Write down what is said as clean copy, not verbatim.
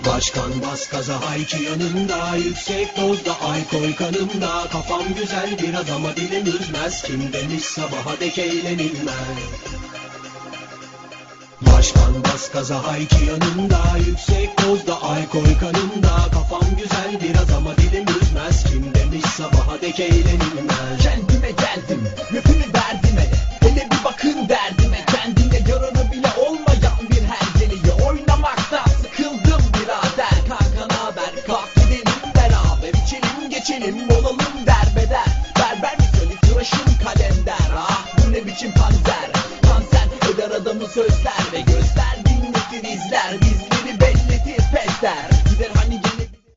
Başkan bas gaza hayki yanımda, yüksek dozda alkol kanımda. Kafam güzel biraz ama dilim üzmez, kim demiş sabaha dek eğlenilmez. Başkan bas gaza hayki yanımda, yüksek dozda alkol kanımda. Kafam güzel biraz ama dilim üzmez, kim demiş sabaha dek eğlenilmez. Kendime geldim, rapimi verdim hele bir bakın derdime. Kendine yararı bile olmayan bir hergeliye oynamaktan sıkıldım birader. Kanka naber, kalk gidelim beraber, içelim geçelim olalım derbeder. Berber misali tıraşım kalender, ah bu ne biçim panzer. Kanser eder adamı sözler ve gözler dinletir izler. Biz